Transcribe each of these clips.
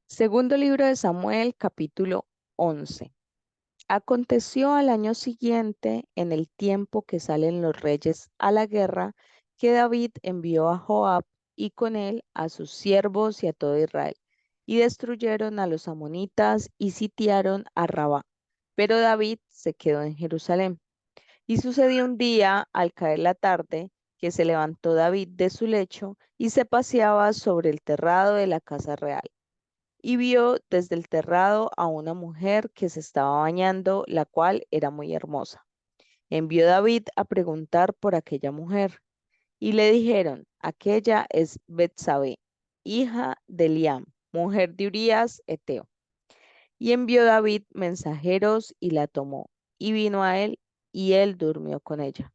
Segundo libro de Samuel, capítulo 11. Aconteció al año siguiente, en el tiempo que salen los reyes a la guerra, que David envió a Joab y con él a sus siervos y a todo Israel, y destruyeron a los amonitas y sitiaron a Rabá. Pero David se quedó en Jerusalén. Y sucedió un día, al caer la tarde, que se levantó David de su lecho y se paseaba sobre el terrado de la casa real y vio desde el terrado a una mujer que se estaba bañando, la cual era muy hermosa. Envió David a preguntar por aquella mujer, y le dijeron, aquella es Betsabé, hija de Eliam, mujer de Urías, Eteo. Y envió David mensajeros y la tomó, y vino a él, y él durmió con ella.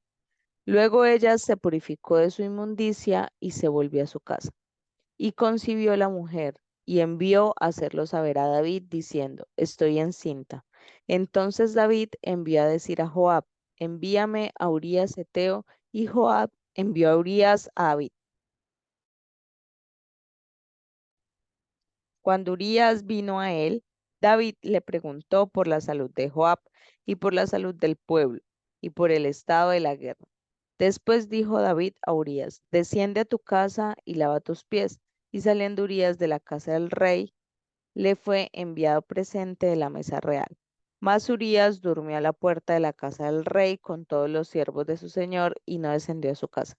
Luego ella se purificó de su inmundicia y se volvió a su casa. Y concibió la mujer y envió a hacerlo saber a David diciendo, estoy encinta. Entonces David envió a decir a Joab, envíame a Urías Eteo, y Joab envió a Urías a David. Cuando Urías vino a él, David le preguntó por la salud de Joab y por la salud del pueblo y por el estado de la guerra. Después dijo David a Urías, desciende a tu casa y lava tus pies. Y saliendo Urías de la casa del rey, le fue enviado presente de la mesa real. Mas Urías durmió a la puerta de la casa del rey con todos los siervos de su señor y no descendió a su casa.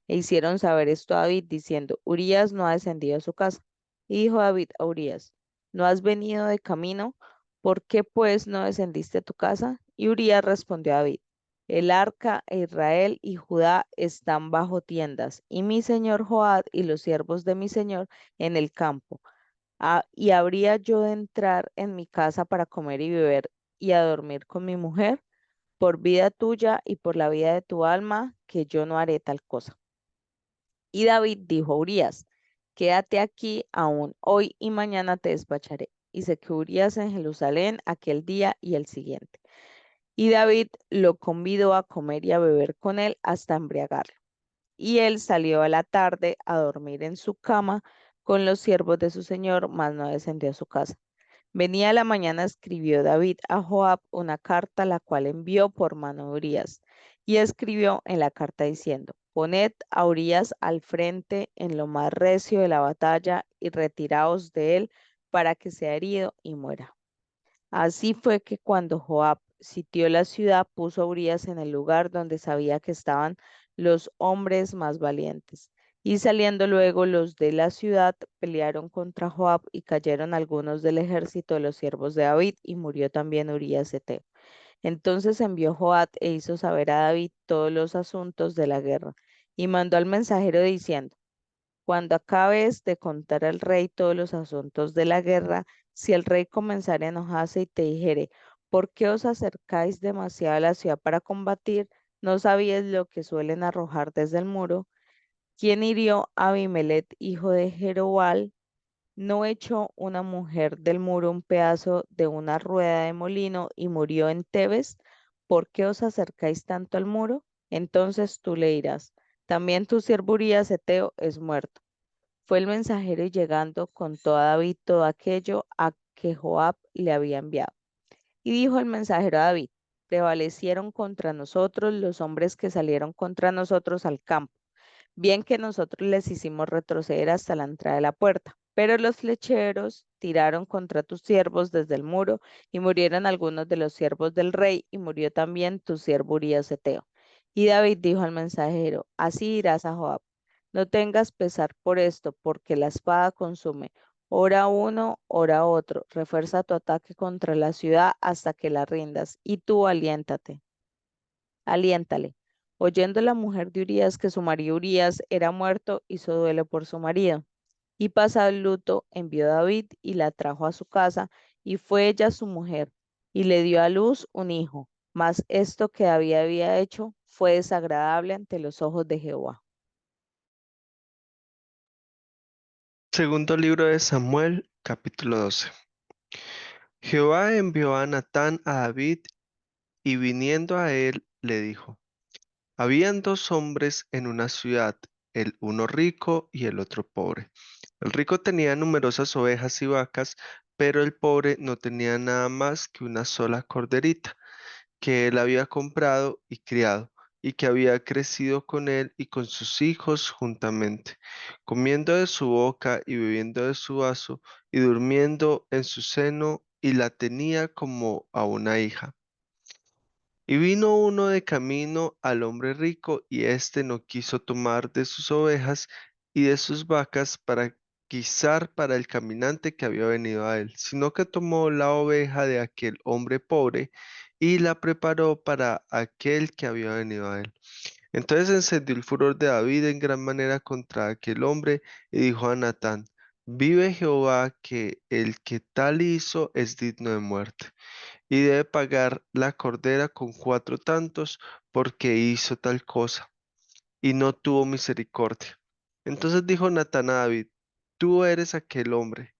E hicieron saber esto a David diciendo, Urías no ha descendido a su casa. Y dijo David a Urías, ¿no has venido de camino? ¿Por qué pues no descendiste a tu casa? Y Urías respondió a David, el arca e Israel y Judá están bajo tiendas, y mi señor Joab y los siervos de mi señor en el campo. ¿Y habría yo de entrar en mi casa para comer y beber y a dormir con mi mujer? Por vida tuya y por la vida de tu alma, que yo no haré tal cosa. Y David dijo a Urías, quédate aquí aún hoy y mañana te despacharé. Y se quedó Urías en Jerusalén aquel día y el siguiente. Y David lo convidó a comer y a beber con él hasta embriagarlo. Y él salió a la tarde a dormir en su cama con los siervos de su señor, mas no descendió a su casa. Venía la mañana, escribió David a Joab una carta, la cual envió por mano de Urías. Y escribió en la carta diciendo, poned a Urías al frente en lo más recio de la batalla y retiraos de él para que sea herido y muera. Así fue que cuando Joab sitió la ciudad, puso a Urías en el lugar donde sabía que estaban los hombres más valientes. Y saliendo luego los de la ciudad, pelearon contra Joab y cayeron algunos del ejército de los siervos de David y murió también Urías Eteo. Entonces envió Joab e hizo saber a David todos los asuntos de la guerra y mandó al mensajero diciendo, cuando acabes de contar al rey todos los asuntos de la guerra, si el rey comenzara a enojarse y te dijere, ¿por qué os acercáis demasiado a la ciudad para combatir? ¿No sabíais lo que suelen arrojar desde el muro? ¿Quién hirió a Abimelech, hijo de Jerobal? ¿No echó una mujer del muro un pedazo de una rueda de molino y murió en Tebes? ¿Por qué os acercáis tanto al muro? Entonces tú le dirás, también tu siervo Urías Eteo es muerto. Fue el mensajero y llegando contó a David todo aquello a que Joab le había enviado. Y dijo el mensajero a David, prevalecieron contra nosotros los hombres que salieron contra nosotros al campo, bien que nosotros les hicimos retroceder hasta la entrada de la puerta. Pero los flecheros tiraron contra tus siervos desde el muro y murieron algunos de los siervos del rey y murió también tu siervo Urías Eteo. Y David dijo al mensajero, así dirás a Joab, no tengas pesar por esto, porque la espada consume. Ora uno, ora otro, refuerza tu ataque contra la ciudad hasta que la rindas, y tú aliéntale. Oyendo la mujer de Urías que su marido Urías era muerto, hizo duelo por su marido. Y pasado el luto, envió a David y la trajo a su casa, y fue ella su mujer, y le dio a luz un hijo. Mas esto que David había hecho fue desagradable ante los ojos de Jehová. Segundo libro de Samuel, capítulo 12. Jehová envió a Natán a David y viniendo a él le dijo, habían dos hombres en una ciudad, el uno rico y el otro pobre. El rico tenía numerosas ovejas y vacas, pero el pobre no tenía nada más que una sola corderita que él había comprado y criado, y que había crecido con él y con sus hijos juntamente, comiendo de su boca y bebiendo de su vaso, y durmiendo en su seno, y la tenía como a una hija. Y vino uno de camino al hombre rico, y éste no quiso tomar de sus ovejas y de sus vacas para guisar para el caminante que había venido a él, sino que tomó la oveja de aquel hombre pobre y la preparó para aquel que había venido a él. Entonces encendió el furor de David en gran manera contra aquel hombre y dijo a Natán: Vive Jehová, que el que tal hizo es digno de muerte y debe pagar la cordera con 4 tantos, porque hizo tal cosa, y no tuvo misericordia. Entonces dijo Natán a David: Tú eres aquel hombre.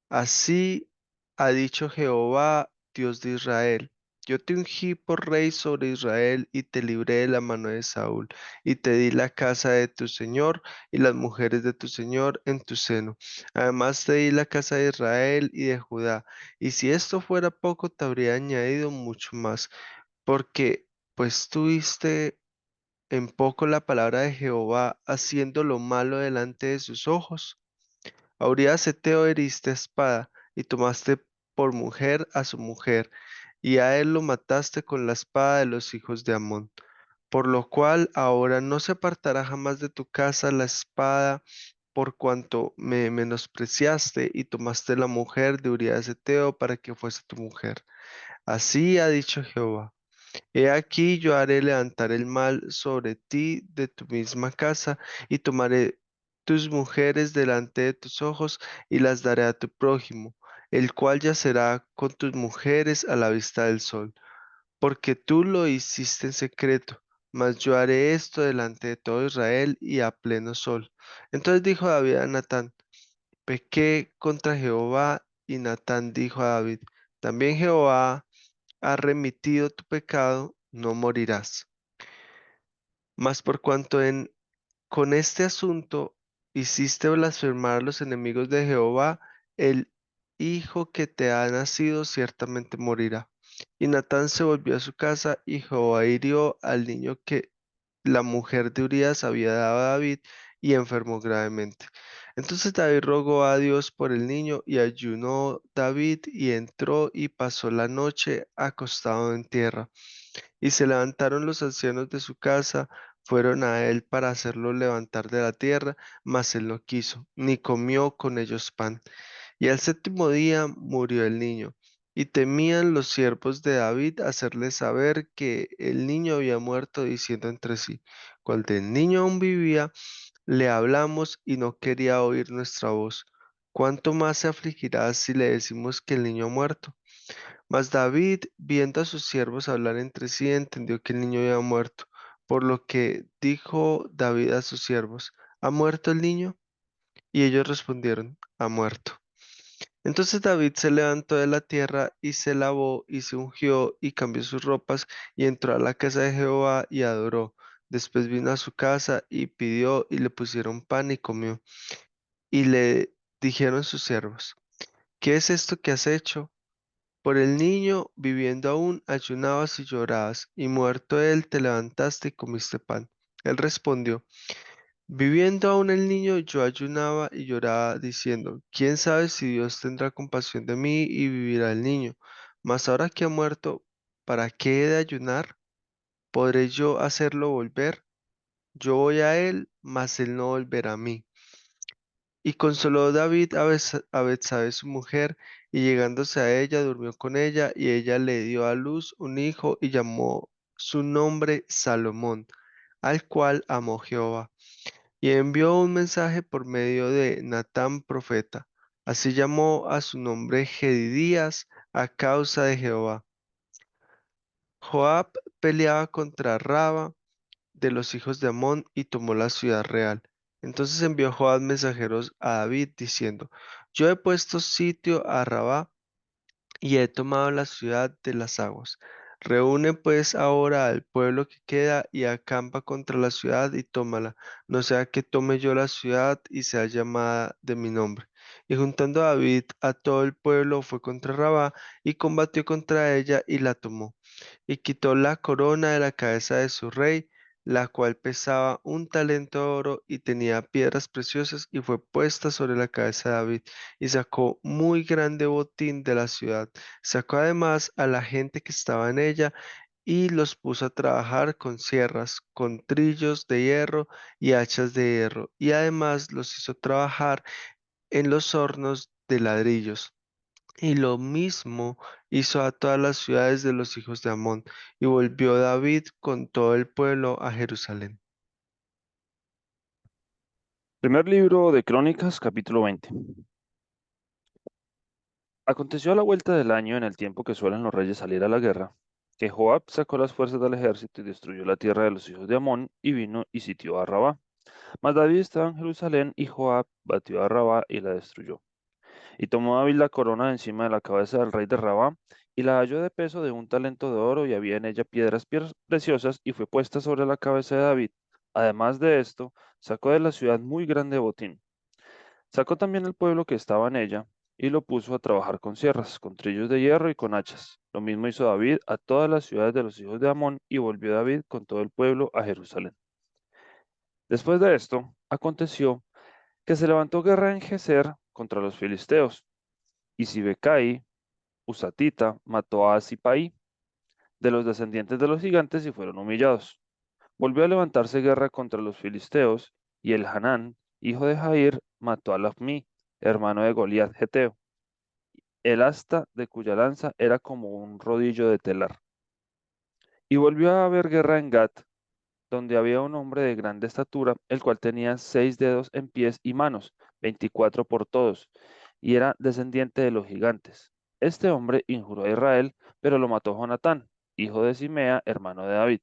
Así ha dicho Jehová, Dios de Israel. Yo te ungí por rey sobre Israel y te libré de la mano de Saúl, y te di la casa de tu señor y las mujeres de tu señor en tu seno. Además te di la casa de Israel y de Judá. Y si esto fuera poco, te habría añadido mucho más, porque pues tuviste en poco la palabra de Jehová, haciendo lo malo delante de sus ojos. A Urías heteo heriste a espada, y tomaste por mujer a su mujer, y a él lo mataste con la espada de los hijos de Amón. Por lo cual ahora no se apartará jamás de tu casa la espada, por cuanto me menospreciaste y tomaste la mujer de Urías heteo para que fuese tu mujer. Así ha dicho Jehová. He aquí yo haré levantar el mal sobre ti de tu misma casa, y tomaré tus mujeres delante de tus ojos, y las daré a tu prójimo, el cual yacerá con tus mujeres a la vista del sol, porque tú lo hiciste en secreto, mas yo haré esto delante de todo Israel y a pleno sol. Entonces dijo David a Natán: Pequé contra Jehová. Y Natán dijo a David: También Jehová ha remitido tu pecado, no morirás. Mas por cuanto con este asunto hiciste blasfemar a los enemigos de Jehová, el hijo que te ha nacido ciertamente morirá. Y Natán se volvió a su casa, y Jehová hirió al niño que la mujer de Urías había dado a David, y enfermó gravemente. Entonces David rogó a Dios por el niño, y ayunó David, y entró y pasó la noche acostado en tierra. Y se levantaron los ancianos de su casa, fueron a él para hacerlo levantar de la tierra, mas él no quiso, ni comió con ellos pan. Y al séptimo día murió el niño. Y temían los siervos de David hacerle saber que el niño había muerto, diciendo entre sí: Cuando el niño aún vivía, le hablamos y no quería oír nuestra voz. ¿Cuánto más se afligirá si le decimos que el niño ha muerto? Mas David, viendo a sus siervos hablar entre sí, entendió que el niño había muerto, por lo que dijo David a sus siervos: ¿Ha muerto el niño? Y ellos respondieron: Ha muerto. Entonces David se levantó de la tierra y se lavó y se ungió y cambió sus ropas y entró a la casa de Jehová y adoró. Después vino a su casa y pidió y le pusieron pan y comió. Y le dijeron sus siervos: ¿Qué es esto que has hecho? Por el niño, viviendo aún, ayunabas y llorabas, y muerto él, te levantaste y comiste pan. Él respondió: Viviendo aún el niño, yo ayunaba y lloraba, diciendo: ¿Quién sabe si Dios tendrá compasión de mí y vivirá el niño? Mas ahora que ha muerto, ¿para qué he de ayunar? ¿Podré yo hacerlo volver? Yo voy a él, mas él no volverá a mí. Y consoló David a Betsabé su mujer, y llegándose a ella, durmió con ella, y ella le dio a luz un hijo, y llamó su nombre Salomón, al cual amó Jehová. Y envió un mensaje por medio de Natán profeta. Así llamó a su nombre Gedidías a causa de Jehová. Joab peleaba contra Raba de los hijos de Amón y tomó la ciudad real. Entonces envió Joab mensajeros a David diciendo: Yo he puesto sitio a Rabá y he tomado la ciudad de las aguas. Reúne pues ahora al pueblo que queda y acampa contra la ciudad y tómala, no sea que tome yo la ciudad y sea llamada de mi nombre. Y juntando a David a todo el pueblo fue contra Rabá y combatió contra ella y la tomó y quitó la corona de la cabeza de su rey, la cual pesaba un talento de oro y tenía piedras preciosas, y fue puesta sobre la cabeza de David, y sacó muy grande botín de la ciudad. Sacó además a la gente que estaba en ella, y los puso a trabajar con sierras, con trillos de hierro y hachas de hierro, y además los hizo trabajar en los hornos de ladrillos. Y lo mismo hizo a todas las ciudades de los hijos de Amón, y volvió David con todo el pueblo a Jerusalén. Primer libro de Crónicas, capítulo 20. Aconteció a la vuelta del año, en el tiempo que suelen los reyes salir a la guerra, que Joab sacó las fuerzas del ejército y destruyó la tierra de los hijos de Amón, y vino y sitió a Rabá. Mas David estaba en Jerusalén, y Joab batió a Rabá y la destruyó. Y tomó David la corona de encima de la cabeza del rey de Rabá, y la halló de peso de un talento de oro, y había en ella piedras preciosas, y fue puesta sobre la cabeza de David. Además de esto, sacó de la ciudad muy grande botín. Sacó también el pueblo que estaba en ella, y lo puso a trabajar con sierras, con trillos de hierro y con hachas. Lo mismo hizo David a todas las ciudades de los hijos de Amón, y volvió David con todo el pueblo a Jerusalén. Después de esto, aconteció que se levantó guerra en Geser contra los filisteos, y Sibecai, Husatita, mató a Sipai, de los descendientes de los gigantes, y fueron humillados. Volvió a levantarse guerra contra los filisteos, y el Hanán, hijo de Jair, mató a Lahmi, hermano de Goliat geteo, el asta de cuya lanza era como un rodillo de telar. Y volvió a haber guerra en Gat, donde había un hombre de grande estatura, el cual tenía 6 dedos en pies y manos, 24 por todos, y era descendiente de los gigantes. Este hombre injuró a Israel, pero lo mató Jonatán, hijo de Simea, hermano de David.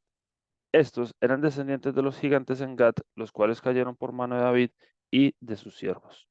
Estos eran descendientes de los gigantes en Gat, los cuales cayeron por mano de David y de sus siervos.